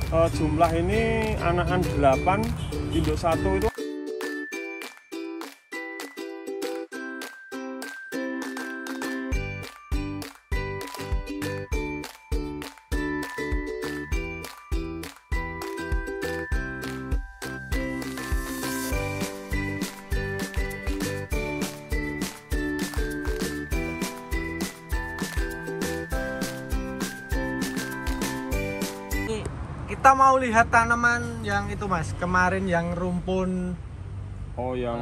Jumlah ini anakan 8, induk 1 itu. Kita mau lihat tanaman yang itu Mas, kemarin yang rumpun. Oh, yang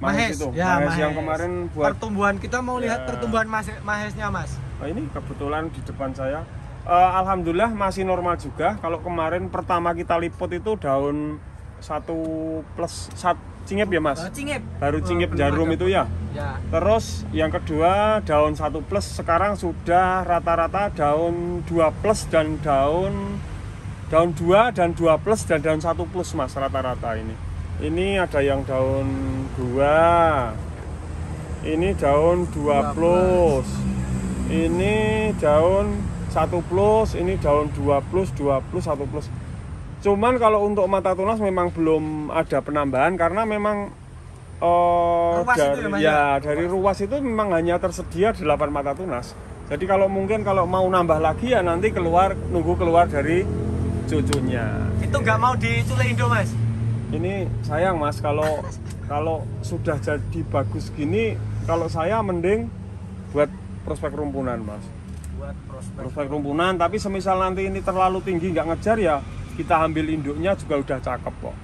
mahes itu. Ya, mahes yang kemarin buat pertumbuhan. Kita mau lihat pertumbuhan mahesnya Mas. Oh, ini kebetulan di depan saya. Alhamdulillah masih normal juga. Kalau kemarin pertama kita liput itu daun 1+1 cingep ya Mas? Cingep. Baru cingep jarum itu ya? Ya. Terus yang kedua daun 1+, sekarang sudah rata-rata daun 2+ dan daun 2 dan 2+ dan daun 1+ Mas, rata-rata ini. Ini ada yang daun 2. Ini daun 2+. Ini daun 1+, ini daun 2+, 1+. Cuman kalau untuk mata tunas memang belum ada penambahan karena memang dari ruas itu memang hanya tersedia 8 mata tunas. Jadi kalau mau nambah lagi ya nanti nunggu keluar dari cucunya. Itu nggak mau diculik Indo Mas? Ini sayang Mas, kalau sudah jadi bagus gini, kalau saya mending buat prospek rumpunan Mas. Buat prospek rumpunan, tapi semisal nanti ini terlalu tinggi nggak ngejar ya kita ambil induknya juga udah cakep kok.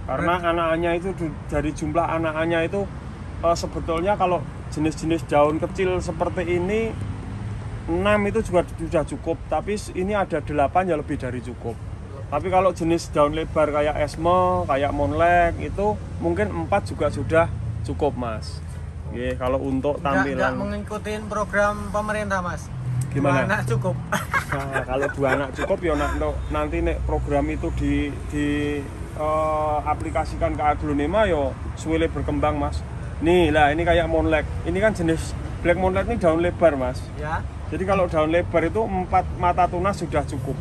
Karena anakannya itu dari jumlah anakannya itu sebetulnya kalau jenis-jenis daun kecil seperti ini 6 itu juga sudah cukup, tapi ini ada 8 ya lebih dari cukup. Tapi kalau jenis daun lebar kayak esme, kayak monlek itu mungkin 4 juga sudah cukup Mas. Oke, kalau untuk tampilan nggak mengikuti program pemerintah Mas. Gimana? 2 anak cukup. Nah, kalau 2 anak cukup ya nanti program itu di aplikasikan ke aglonema ya suwile berkembang Mas. Nih lah, ini kayak monlek. Ini kan jenis black monlek ini daun lebar Mas. Ya. Jadi kalau daun lebar itu 4 mata tunas sudah cukup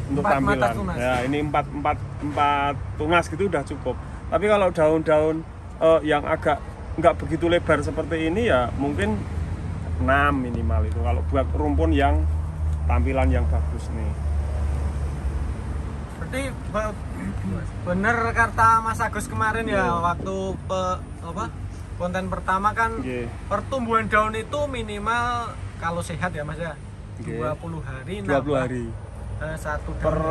untuk tampilan. Ya, ini 4 tunas gitu udah cukup. Tapi kalau daun-daun yang agak nggak begitu lebar seperti ini ya mungkin 6 minimal itu kalau buat rumpun yang tampilan yang bagus nih. Berarti bener kata Mas Agus kemarin ya waktu konten pertama kan pertumbuhan daun itu minimal kalau sehat ya Mas ya 20 hari 20 hari.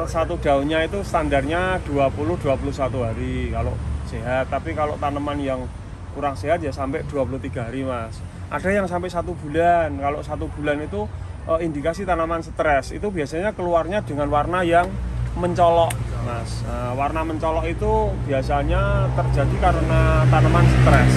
Satu daunnya itu standarnya 20-21 hari kalau sehat, tapi kalau tanaman yang kurang sehat ya sampai 23 hari Mas. Ada yang sampai 1 bulan. Kalau 1 bulan itu indikasi tanaman stres, itu biasanya keluarnya dengan warna yang mencolok Mas. Nah, warna mencolok itu biasanya terjadi karena tanaman stres.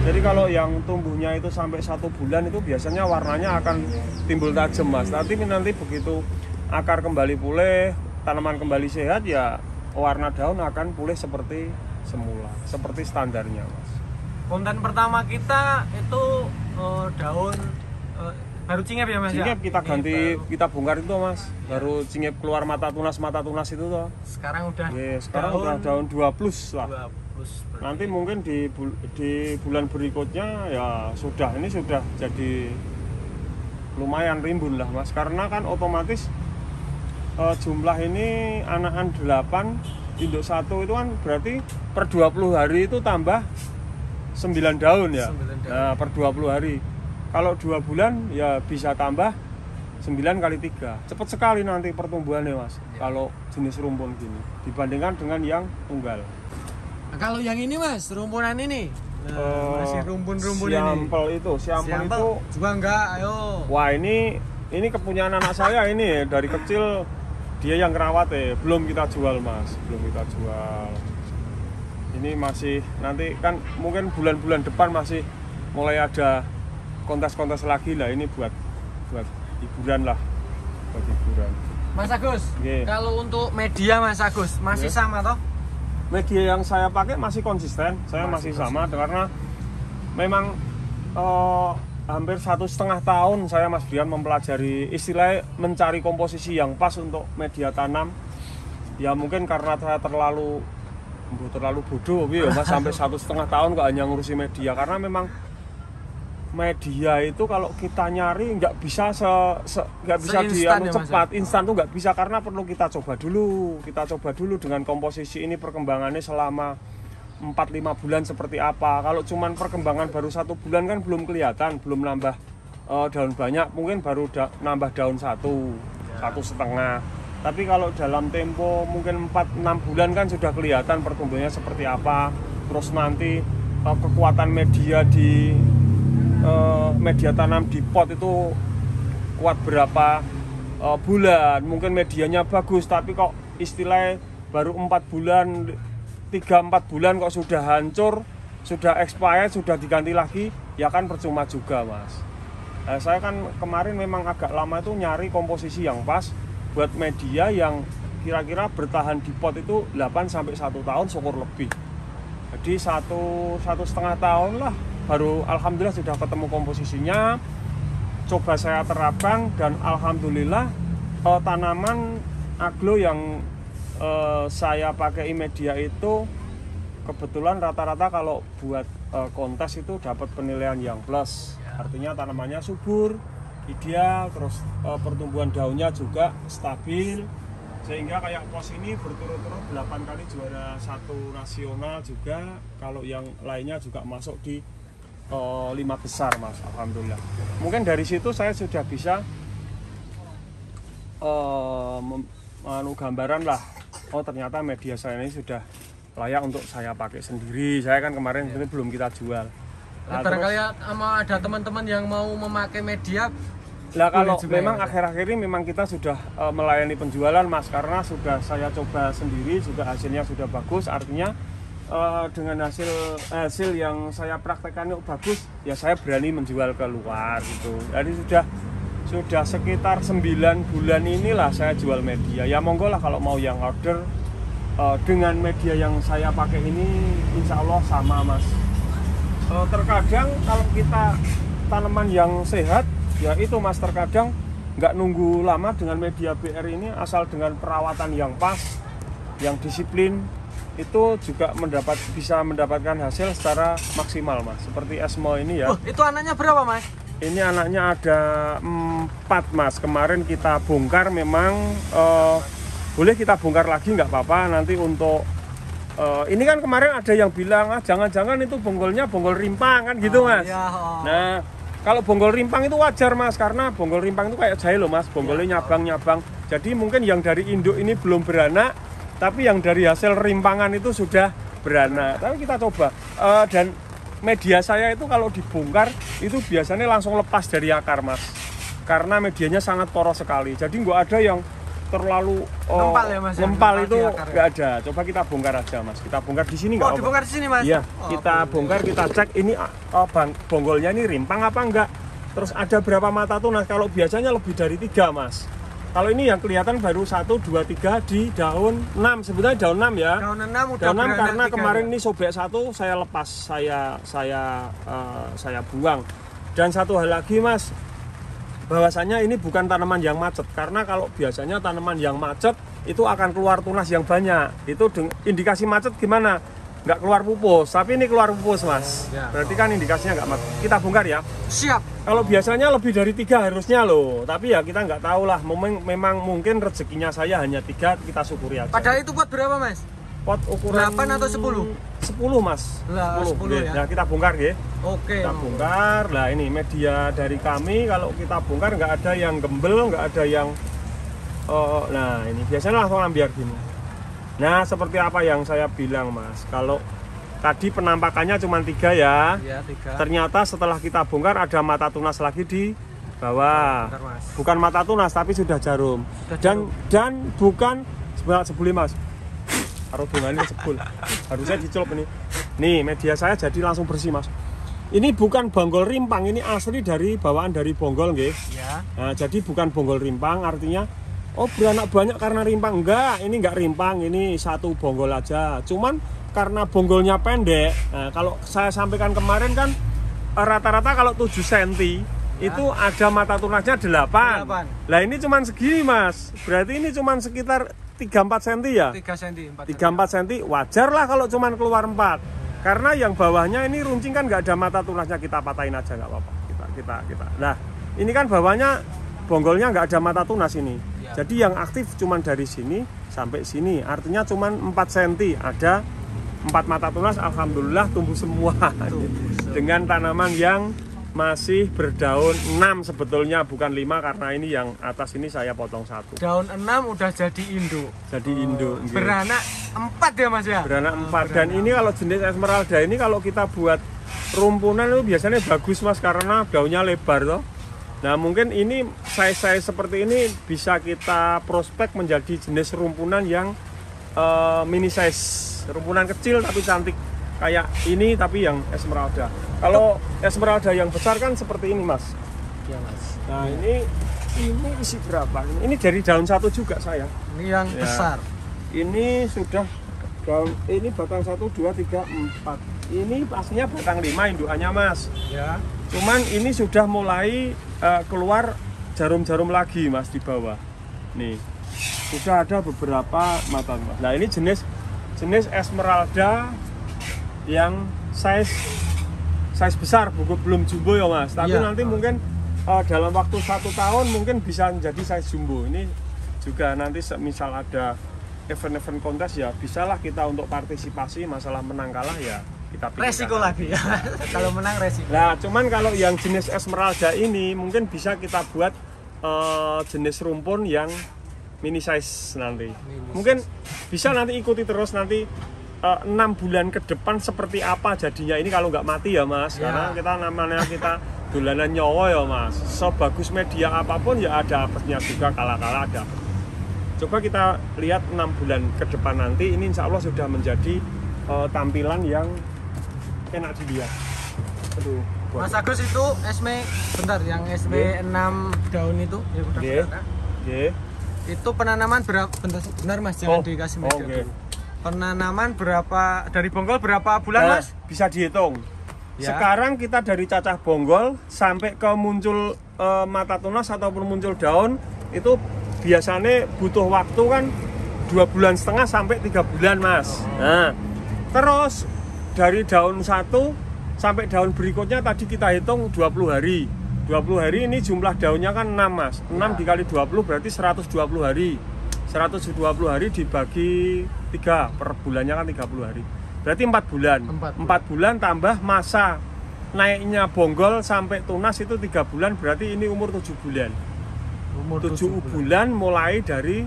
Jadi kalau yang tumbuhnya itu sampai 1 bulan itu biasanya warnanya akan timbul tajam Mas. Tapi nanti begitu akar kembali pulih, tanaman kembali sehat ya warna daun akan pulih seperti semula, seperti standarnya Mas. Konten pertama kita itu daun baru cingep ya Mas? Cingep kita ganti, kita bongkar itu Mas. Baru cingep keluar mata tunas itu toh. Sekarang udah udah daun 2+ lah. 2+. Nanti mungkin di bulan berikutnya ya ini sudah jadi lumayan rimbun lah Mas. Karena kan otomatis jumlah ini anakan 8, induk 1 itu kan berarti per 20 hari itu tambah 9 daun ya. 9 daun. Nah, per 20 hari. Kalau 2 bulan ya bisa tambah 9 kali 3. Cepat sekali nanti pertumbuhannya Mas. Kalau jenis rumpun gini dibandingkan dengan yang tunggal. Nah, kalau yang ini Mas, rumpunan ini. Masih rumpun-rumpun ini. Siampel itu juga enggak, ayo. Wah, ini kepunyaan anak saya ini dari kecil dia yang ngerawat belum kita jual Mas, belum kita jual. Ini masih nanti kan mungkin bulan-bulan depan masih mulai ada kontes-kontes lagi lah, ini buat hiburan lah, buat hiburan. Mas Agus, kalau untuk media Mas Agus masih sama toh? Media yang saya pakai masih konsisten, saya masih sama karena memang hampir 1,5 tahun saya Mas Brian mempelajari istilahnya mencari komposisi yang pas untuk media tanam Ya mungkin karena saya terlalu bodoh ya mas, sampai 1,5 tahun kok hanya ngurusi media, karena memang media itu kalau kita nyari nggak bisa nggak bisa cepat instan tuh nggak bisa, karena perlu kita coba dulu dengan komposisi ini perkembangannya selama 4-5 bulan seperti apa. Kalau cuman perkembangan baru 1 bulan kan belum kelihatan, belum nambah daun banyak, mungkin baru nambah daun 1,5. Tapi kalau dalam tempo mungkin 4-6 bulan kan sudah kelihatan pertumbuhannya seperti apa. Terus nanti kekuatan media di media tanam di pot itu kuat berapa bulan. Mungkin medianya bagus, tapi kok istilahnya baru 4 bulan 3-4 bulan kok sudah hancur, sudah expired, sudah diganti lagi, ya kan percuma juga mas. Saya kan kemarin memang agak lama itu nyari komposisi yang pas buat media yang kira-kira bertahan di pot itu 8-1 tahun syukur lebih. Jadi 1,5 tahun lah baru alhamdulillah sudah ketemu komposisinya, coba saya terapkan, dan alhamdulillah tanaman aglo yang saya pakai media itu kebetulan rata-rata kalau buat kontes itu dapat penilaian yang plus, artinya tanamannya subur, ideal, terus pertumbuhan daunnya juga stabil, sehingga kayak pos ini berturut-turut 8 kali juara 1 nasional juga, kalau yang lainnya juga masuk di 5 besar mas, alhamdulillah. Mungkin dari situ saya sudah bisa gambaran lah, oh ternyata media saya ini sudah layak untuk saya pakai sendiri. Saya kan kemarin ini belum kita jual. Nah, barangkali ada teman-teman yang mau memakai media. Lah kalau memang akhir-akhir ini memang kita sudah melayani penjualan mas, karena sudah saya coba sendiri juga hasilnya sudah bagus, artinya dengan hasil yang saya praktekkan itu bagus, ya saya berani menjual ke luar gitu. Jadi sudah sekitar 9 bulan inilah saya jual media. Ya monggo lah kalau mau yang order dengan media yang saya pakai ini, insya Allah sama mas. Terkadang kalau kita tanaman yang sehat, ya itu mas, terkadang nggak nunggu lama dengan media BR ini, asal dengan perawatan yang pas, yang disiplin, itu juga bisa mendapatkan hasil secara maksimal mas. Seperti Esmo ini ya. Itu anaknya berapa mas? Ini anaknya ada 4 mas. Kemarin kita bongkar, memang boleh kita bongkar lagi nggak apa-apa. Nanti untuk ini kan kemarin ada yang bilang jangan-jangan itu bonggolnya bonggol rimpang kan gitu mas. Nah kalau bonggol rimpang itu wajar mas, karena bonggol rimpang itu kayak jahe loh mas, bonggolnya nyabang-nyabang. Jadi mungkin yang dari induk ini belum beranak, tapi yang dari hasil rimpangan itu sudah beranak. Tapi kita coba, dan media saya itu kalau dibongkar itu biasanya langsung lepas dari akar mas, karena medianya sangat poros sekali. Jadi nggak ada yang terlalu ngempal ya mas, ngempal itu nggak ada. Coba kita bongkar aja mas, kita bongkar di sini nggak? Dibongkar di sini mas? Iya, kita bongkar, kita cek ini bonggolnya ini rimpang apa enggak, terus ada berapa mata tunas. Kalau biasanya lebih dari 3 mas. Kalau ini yang kelihatan baru 1, 2, 3 di daun 6, sebetulnya daun 6 ya. Daun 6 udah daun 6 karena kemarin ini sobek 1 saya lepas, saya buang. Dan satu hal lagi mas, bahwasanya ini bukan tanaman yang macet, karena kalau biasanya tanaman yang macet itu akan keluar tunas yang banyak. Itu indikasi macet gimana? Nggak keluar pupus, tapi ini keluar pupus mas. Berarti kan indikasinya nggak macet. Kita bongkar ya. Siap. Kalau biasanya lebih dari 3 harusnya loh, tapi ya kita nggak tahu lah. Memang mungkin rezekinya saya hanya 3, kita syukuri aja. Padahal itu pot berapa mas? Pot ukuran 8 atau 10? 10 mas. 10 ya. Nah kita bongkar ya. Oke. Kita bongkar. Nah ini media dari kami, kalau kita bongkar nggak ada yang gembel, nggak ada yang nah ini biasanya langsung ambiar gini. Nah seperti apa yang saya bilang mas, kalau tadi penampakannya cuma 3 ya. Iya 3. Ternyata setelah kita bongkar ada mata tunas lagi di bawah. Bukan mata tunas tapi sudah jarum. Dan bukan sebul mas. Taruh bunga ini sebul. Harusnya dicelup ini. Nih media saya jadi langsung bersih mas. Ini bukan bonggol rimpang, ini asli dari bawaan dari bonggol nggih. Ya. Nah, jadi bukan bonggol rimpang, artinya oh beranak banyak karena rimpang. Enggak, ini enggak rimpang, ini 1 bonggol aja. Cuman karena bonggolnya pendek. Nah, kalau saya sampaikan kemarin kan rata-rata kalau 7 cm ya, itu ada mata tunasnya 8. Lah ini cuman segini mas. Berarti ini cuman sekitar 3-4 cm ya? 3 cm, 3-4 cm wajar lah kalau cuman keluar 4. Karena yang bawahnya ini runcing kan nggak ada mata tunasnya, kita patahin aja nggak apa-apa. Kita. Nah, ini kan bawahnya bonggolnya nggak ada mata tunas ini. Ya. Jadi yang aktif cuman dari sini sampai sini. Artinya cuman 4 cm. Ada 4 mata tunas, alhamdulillah tumbuh semua. Dengan tanaman yang masih berdaun 6 sebetulnya, bukan 5 karena ini yang atas ini saya potong 1. Daun 6 udah jadi induk. Jadi induk. Beranak 4 ya Mas ya? Beranak 4. Dan ini kalau jenis Esmeralda ini kalau kita buat rumpunan itu biasanya bagus Mas, karena daunnya lebar toh. Nah mungkin ini size seperti ini bisa kita prospek menjadi jenis rumpunan yang mini size, rumpunan kecil tapi cantik kayak ini, tapi yang Esmeralda. Kalau Esmeralda yang besar kan seperti ini Mas. Ya Mas. Nah ini isi berapa? Ini dari daun 1 juga saya. Ini yang ya. Besar. Ini sudah daun, ini batang 1, 2, 3, 4. Ini pastinya batang 5 indukannya Mas. Ya. Cuman ini sudah mulai keluar jarum-jarum lagi Mas di bawah. Nih. Sudah ada beberapa mata Mas. Nah, ini jenis Esmeralda yang size besar, belum jumbo ya Mas. Tapi nanti mungkin dalam waktu 1 tahun mungkin bisa menjadi size jumbo. Ini juga nanti misal ada event-event kontes ya bisalah kita untuk partisipasi, masalah menang kalah ya kita resiko lagi ya. Kalau menang resiko. Nah cuman kalau yang jenis Esmeralda ini mungkin bisa kita buat jenis rumpun yang mini size nanti. Mungkin bisa nanti ikuti terus nanti 6 bulan ke depan seperti apa jadinya ini kalau nggak mati ya Mas. Ya. Karena kita namanya kita dolanan nyawa ya Mas. Sebagus media apapun ya ada apesnya juga, kala-kala ada. Coba kita lihat 6 bulan ke depan nanti, ini insya Allah sudah menjadi tampilan yang enak dilihat. Aduh, Mas Agus itu SME, bentar, yang SME 6 daun itu ya udah itu penanaman berapa, benar Mas, jangan dikasih media dulu. Penanaman berapa, dari bonggol berapa bulan Mas? Bisa dihitung ya. Sekarang kita dari cacah bonggol sampai ke muncul mata tunas ataupun muncul daun itu biasanya butuh waktu kan 2,5 bulan sampai 3 bulan Mas. Nah, terus dari daun 1 sampai daun berikutnya tadi kita hitung 20 hari. 20 hari ini jumlah daunnya kan 6 Mas. 6 dikali 20 berarti 120 hari. 120 hari dibagi 3 per bulannya kan 30 hari. Berarti 4 bulan. 4 bulan tambah masa naiknya bonggol sampai tunas itu 3 bulan, berarti ini umur 7 bulan. Umur 7 bulan mulai dari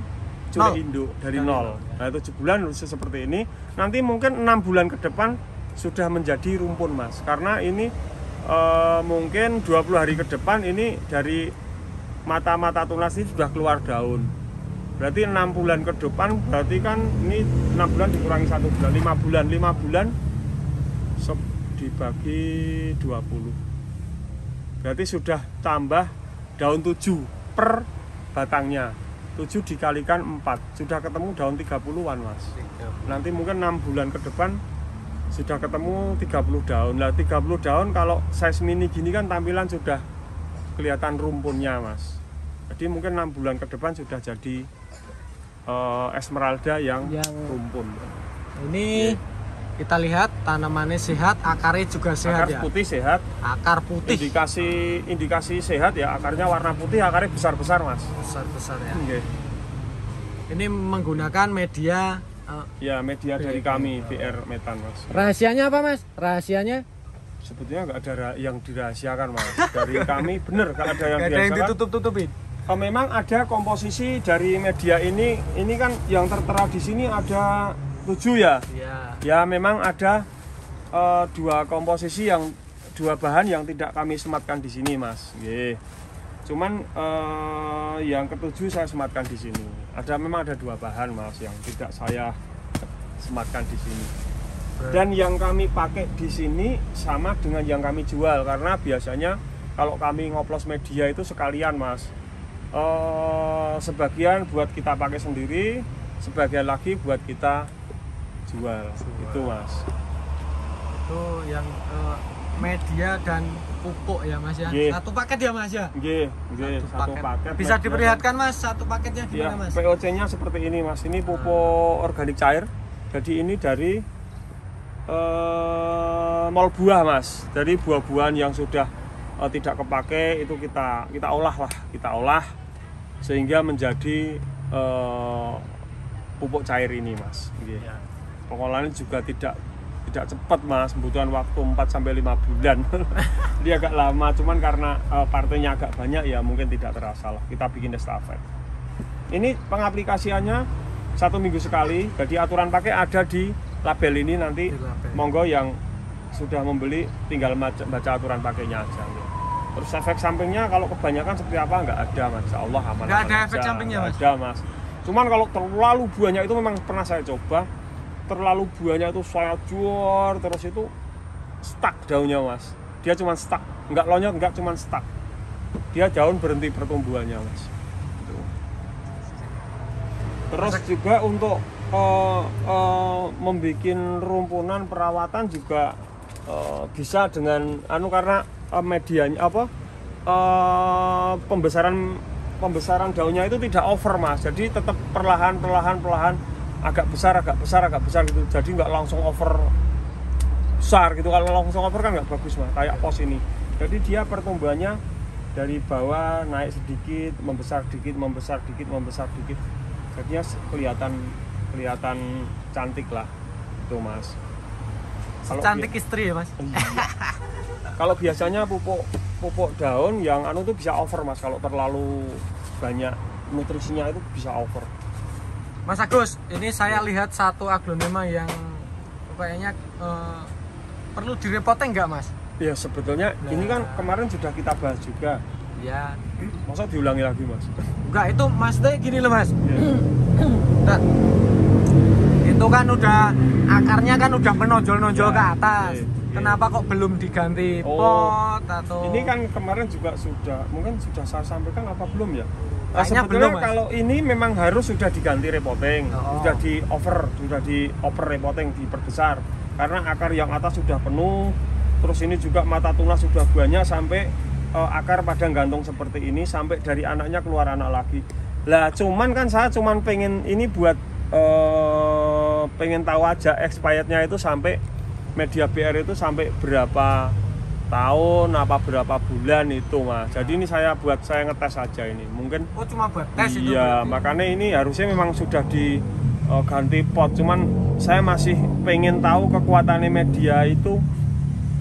culik induk, dari 0. Nah 7 bulan seperti ini. Nanti mungkin 6 bulan ke depan sudah menjadi rumpun Mas. Karena ini mungkin 20 hari ke depan ini dari mata-mata tunas ini sudah keluar daun. Berarti 6 bulan ke depan berarti kan ini 6 bulan dikurangi 1 bulan, 5 bulan. 5 bulan dibagi 20. Berarti sudah tambah daun 7 per batangnya. 7 dikalikan 4 sudah ketemu daun 30-an Mas. Nanti mungkin 6 bulan ke depan sudah ketemu 30 daun. Nah 30 daun kalau size mini gini kan tampilan sudah kelihatan rumpunnya Mas. Jadi mungkin 6 bulan ke depan sudah jadi Esmeralda yang rumpun. Ini kita lihat tanamannya sehat, akarnya juga sehat. Akar putih sehat. Akar putih. Indikasi sehat ya, akarnya warna putih, akarnya besar-besar Mas. Besar-besar ya. Ini menggunakan media ya media dari kami VR metan Mas. Rahasianya apa Mas? Rahasianya? Sebetulnya nggak ada yang dirahasiakan Mas. Dari kami bener nggak ada yang dirahasiakan. Ada yang ditutup-tutupin. Memang ada komposisi dari media ini kan yang tertera di sini ada 7 ya. Ya memang ada 2 komposisi yang 2 bahan yang tidak kami sematkan di sini Mas. Cuman yang ke-7 saya sematkan di sini. Memang ada 2 bahan Mas yang tidak saya sematkan di sini. Dan yang kami pakai di sini sama dengan yang kami jual, karena biasanya kalau kami ngoplos media itu sekalian Mas. Sebagian buat kita pakai sendiri, sebagian lagi buat kita jual. Itu Mas. Itu yang media dan pupuk ya Mas ya. Nggih. Satu paket ya Mas ya. Nggih, satu paket. Bisa media. diperlihatkan Mas satu paketnya Ya, gimana Mas? POC-nya seperti ini Mas. Ini pupuk organik cair. Jadi ini dari mall buah Mas. Dari buah-buahan yang sudah tidak kepake itu kita olah sehingga menjadi pupuk cair ini Mas. Ya. Pengolahannya juga tidak cepat Mas, membutuhkan waktu 4 sampai 5 bulan. Dia agak lama, cuman karena partainya agak banyak ya mungkin tidak terasa lah. Kita bikin estafet. Ini pengaplikasiannya 1 minggu sekali. Jadi aturan pakai ada di label ini nanti. Monggo yang sudah membeli tinggal baca aturan pakainya aja. Terus efek sampingnya kalau kebanyakan seperti apa nggak ada Mas. Insya Allah aman. Nggak ada efek sampingnya Mas? Ada Mas. Cuman kalau terlalu banyak itu memang pernah saya coba. Terlalu buahnya itu saya jual terus itu stuck daunnya Mas. Dia cuma stuck, nggak lonyot, nggak cuma stuck. Dia daun berhenti pertumbuhannya Mas. Gitu. Terus juga untuk membuat rumpunan perawatan juga bisa dengan karena medianya pembesaran daunnya itu tidak over Mas. Jadi tetap perlahan agak besar gitu, jadi nggak langsung over besar gitu. Kalau langsung over kan nggak bagus Mas, kayak pos ini. Jadi dia pertumbuhannya dari bawah naik sedikit, membesar sedikit, jadinya kelihatan cantik lah itu Mas. Kalau cantik istri ya Mas. Iya. Kalau biasanya pupuk daun yang tuh bisa over Mas, kalau terlalu banyak nutrisinya itu bisa over. Mas Agus, ini saya lihat satu aglonema yang kayaknya perlu direpoteng nggak Mas? Ya sebetulnya ini kan kemarin sudah kita bahas juga. Ya. Masa diulangi lagi Mas? Enggak, itu Mas teh gini loh Mas. Ya. Nah, itu kan udah akarnya kan udah menonjol-nonjol ke atas. Kenapa kok belum diganti pot atau? Ini kan kemarin juga mungkin sudah saya sampaikan apa belum ya? Kayaknya sebetulnya belum, Mas. Kalau ini memang harus sudah diganti repotting, sudah di over repotting, diperbesar karena akar yang atas sudah penuh. Terus ini juga mata tunas sudah banyak sampai akar pada gantung seperti ini, sampai dari anaknya keluar anak lagi. Lah cuman kan saya pengen ini buat pengen tahu aja expirednya itu sampai media BR itu sampai berapa tahun apa berapa bulan itu Mas. Jadi ini saya ngetes aja ini. Mungkin cuma buat tes itu. Iya, makanya ini harusnya memang sudah diganti pot. Cuman saya masih pengen tahu kekuatannya media itu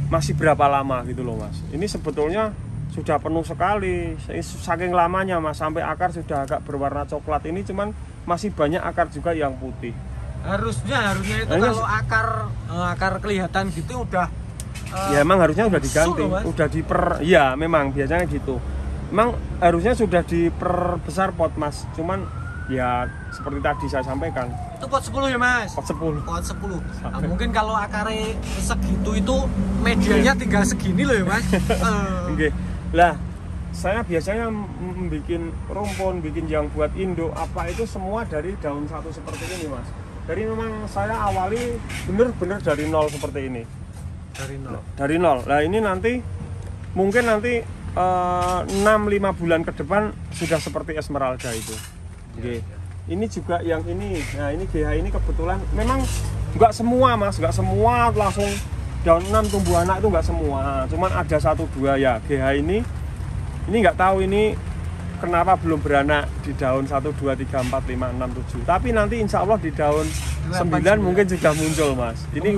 masih berapa lama gitu loh Mas. Ini sebetulnya sudah penuh sekali. Saking lamanya Mas, sampai akar sudah agak berwarna coklat ini, cuman masih banyak akar juga yang putih. Harusnya itu kalau akar kelihatan gitu udah ya emang harusnya udah diganti, ya memang biasanya gitu. Memang harusnya sudah diperbesar pot Mas. Cuman ya seperti tadi saya sampaikan. Itu pot 10 ya Mas? Pot 10. Nah, mungkin kalau akarnya segitu itu medianya tinggal segini loh ya Mas. Oke. Lah, saya biasanya bikin rumpun, bikin yang buat induk apa itu semua dari daun satu seperti ini Mas. Jadi memang saya awali bener-bener dari nol seperti ini. Dari nol. Nah ini mungkin nanti 6-5 bulan ke depan sudah seperti Esmeralda itu. Oke. Ini juga yang ini. Nah ini GH ini kebetulan memang nggak semua Mas, nggak semua langsung daun 6 tumbuh anak itu nggak semua. Cuman ada 1-2 ya GH ini nggak tahu ini kenapa belum beranak di daun 1, 2, 3, 4, 5, 6, 7. Tapi nanti insya Allah di daun 9 mungkin sudah muncul Mas. Ini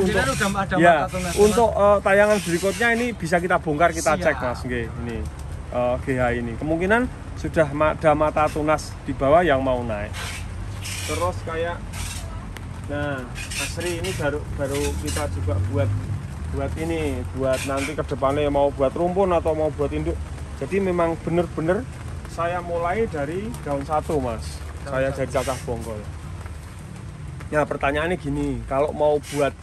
untuk tayangan berikutnya ini bisa kita bongkar, kita cek Mas. Ini GH ini kemungkinan sudah ada mata tunas di bawah yang mau naik. Terus kayak asri ini baru kita juga buat ini, buat nanti ke depannya mau buat rumpun atau mau buat induk. Jadi memang bener-bener saya mulai dari daun 1 Mas. Saya jadi cacah bonggol. Nah pertanyaannya gini, kalau mau buat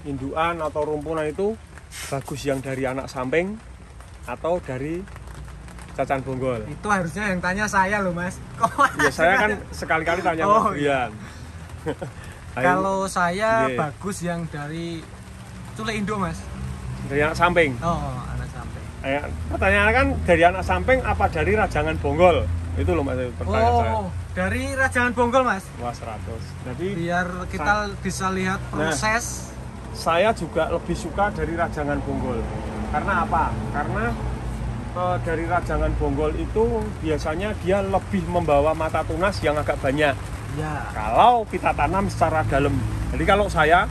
indukan atau rumpunan itu bagus yang dari anak samping atau dari cacan bonggol? Itu harusnya yang tanya saya loh Mas. Ya saya kan sekali-kali tanya Mas Brian. Kalau saya bagus yang dari cule induk Mas. Dari anak samping. Oh, anak samping. Pertanyaan kan dari anak samping apa dari rajangan bonggol? Itu loh Mas pertanyaan saya. Dari rajangan bonggol Mas. Wah 100. Jadi biar kita bisa lihat proses. Saya juga lebih suka dari rajangan bonggol. Karena apa? Karena dari rajangan bonggol itu biasanya dia lebih membawa mata tunas yang agak banyak. Ya. Kalau kita tanam secara dalam. Jadi kalau saya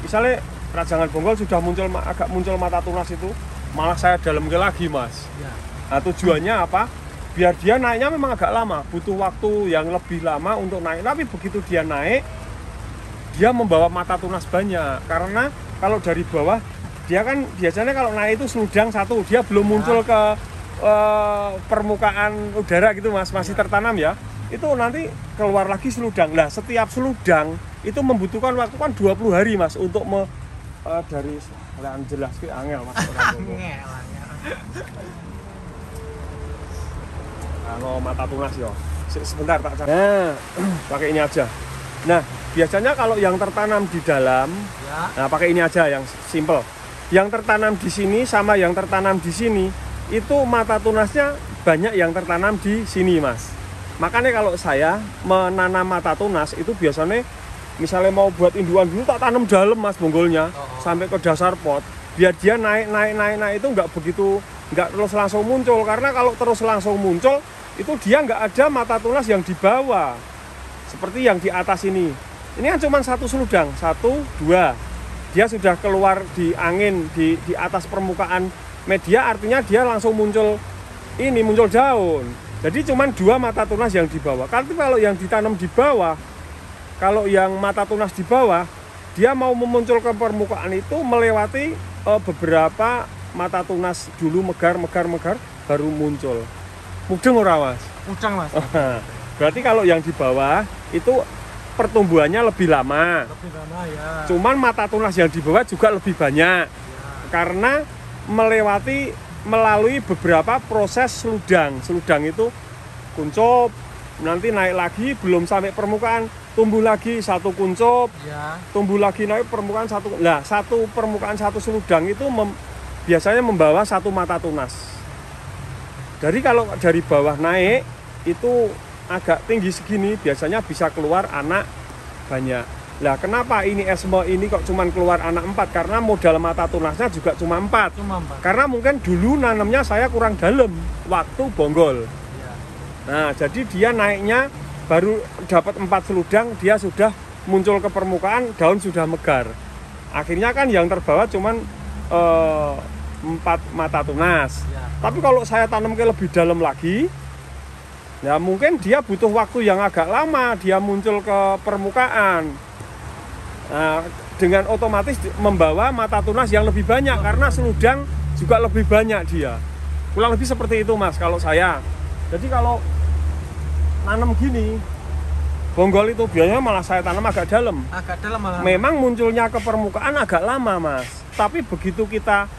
misalnya rajangan bonggol sudah agak muncul mata tunas itu, malah saya dalam lagi Mas. Ya. Nah, tujuannya apa? Biar dia naiknya memang agak lama, butuh waktu yang lebih lama untuk naik. Tapi begitu dia naik, dia membawa mata tunas banyak. Karena kalau dari bawah, dia kan biasanya kalau naik itu seludang satu, dia belum muncul ke permukaan udara gitu Mas, masih tertanam ya. Itu nanti keluar lagi seludang. Nah, setiap seludang itu membutuhkan waktu kan 20 hari Mas untuk dari jelas ke angel Mas. Kalau mata tunas ya. Sebentar tak cari. Nah, pakai ini aja. Nah, biasanya kalau yang tertanam di dalam, ya. Nah pakai ini aja yang simple. Yang tertanam di sini sama yang tertanam di sini, itu mata tunasnya banyak yang tertanam di sini Mas. Makanya kalau saya menanam mata tunas itu biasanya misalnya mau buat induan dulu tak tanam dalam Mas bonggolnya sampai ke dasar pot. Biar dia naik itu nggak terus langsung muncul. Karena kalau terus langsung muncul itu dia nggak ada mata tunas yang di bawah. Seperti yang di atas ini. Ini kan cuma satu seludang, 1, 2. Dia sudah keluar di angin di atas permukaan media, artinya dia langsung muncul daun. Jadi cuma 2 mata tunas yang di bawah. Tapi kalau yang ditanam di bawah, kalau yang mata tunas di bawah, dia mau memuncul ke permukaan itu melewati beberapa mata tunas dulu megar baru muncul. Mudeng ora Mas? Mudeng Mas. Berarti kalau yang di bawah itu pertumbuhannya lebih lama. Lebih lama ya. Cuman mata tunas yang di bawah juga lebih banyak. Ya. Karena melalui beberapa proses seludang. Seludang itu kuncup, nanti naik lagi, belum sampai permukaan, tumbuh lagi satu kuncup, ya. Tumbuh lagi naik permukaan satu. Nah, satu permukaan satu seludang itu biasanya membawa satu mata tunas. Jadi kalau dari bawah naik itu agak tinggi segini, biasanya bisa keluar anak banyak. Lah kenapa ini esmo ini kok cuma keluar anak 4? Karena modal mata tunasnya juga cuma 4. Karena mungkin dulu nanamnya saya kurang dalam waktu bonggol. Ya. Nah, jadi dia naiknya baru dapat 4 seludang, dia sudah muncul ke permukaan, daun sudah megar. Akhirnya kan yang terbawa cuma 4 mata tunas. Ya. Tapi kalau saya tanam ke lebih dalam lagi, ya mungkin dia butuh waktu yang agak lama dia muncul ke permukaan. Nah, dengan otomatis membawa mata tunas yang lebih banyak karena seludang juga lebih banyak dia. Kurang lebih seperti itu Mas kalau saya. Jadi kalau nanam gini, bonggol itu biasanya malah saya tanam agak dalam. Agak dalam malah. Memang munculnya ke permukaan agak lama Mas. Tapi begitu kita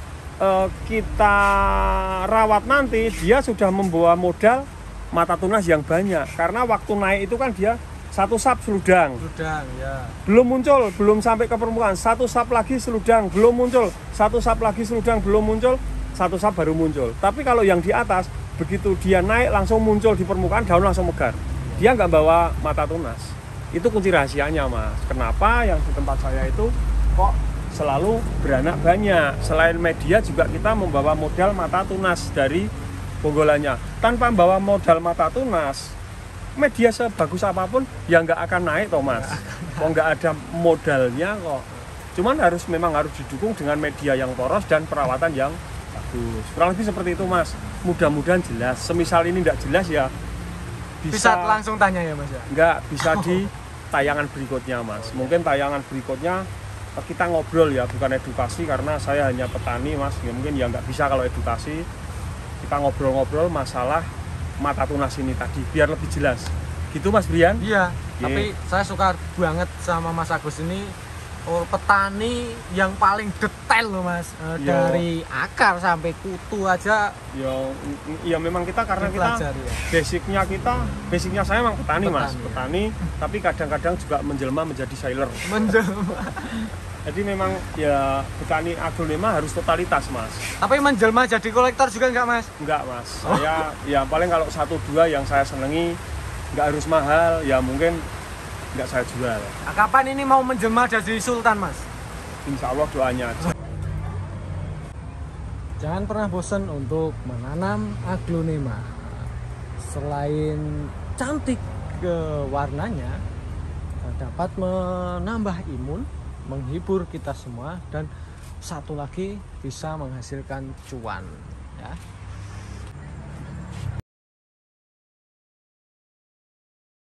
rawat nanti, dia sudah membawa modal mata tunas yang banyak. Karena waktu naik itu kan dia satu sap seludang ya. Belum muncul, belum sampai ke permukaan, satu sap lagi seludang belum muncul, satu sap lagi seludang belum muncul, satu sap baru muncul. Tapi kalau yang di atas, begitu dia naik langsung muncul di permukaan, daun langsung megar. Dia nggak bawa mata tunas. Itu kunci rahasianya Mas. Kenapa yang di tempat saya itu kok selalu beranak banyak. Selain media juga kita membawa modal mata tunas dari bonggolannya. Tanpa membawa modal mata tunas, media sebagus apapun ya nggak akan naik toh Mas. Kok nggak ada modalnya kok. Cuman memang harus didukung dengan media yang poros dan perawatan yang bagus. Kurang lebih seperti itu Mas. Mudah-mudahan jelas. Semisal ini nggak jelas ya bisa langsung tanya ya Mas ya. Nggak, bisa di tayangan berikutnya Mas. Mungkin tayangan berikutnya kita ngobrol ya, bukan edukasi karena saya hanya petani Mas. Ya, mungkin ya nggak bisa kalau edukasi. Kita ngobrol-ngobrol masalah mata tunas ini tadi biar lebih jelas gitu Mas Brian. Iya. Tapi saya suka banget sama Mas Agus ini, petani yang paling detail loh Mas. Dari akar sampai kutu aja ya memang kita karena kita basicnya saya memang petani Mas. Petani tapi kadang-kadang juga menjelma menjadi sailor. Jadi memang ya petani aglonema harus totalitas mas. Tapi menjelma jadi kolektor juga nggak mas? Enggak mas, saya ya paling kalau 1-2 yang saya senangi, nggak harus mahal, ya mungkin nggak saya jual. Nah, kapan ini mau menjelma jadi sultan mas? Insya Allah doanya aja. Jangan pernah bosan untuk menanam aglonema. Selain cantik ke warnanya, dapat menambah imun, menghibur kita semua, dan satu lagi bisa menghasilkan cuan ya.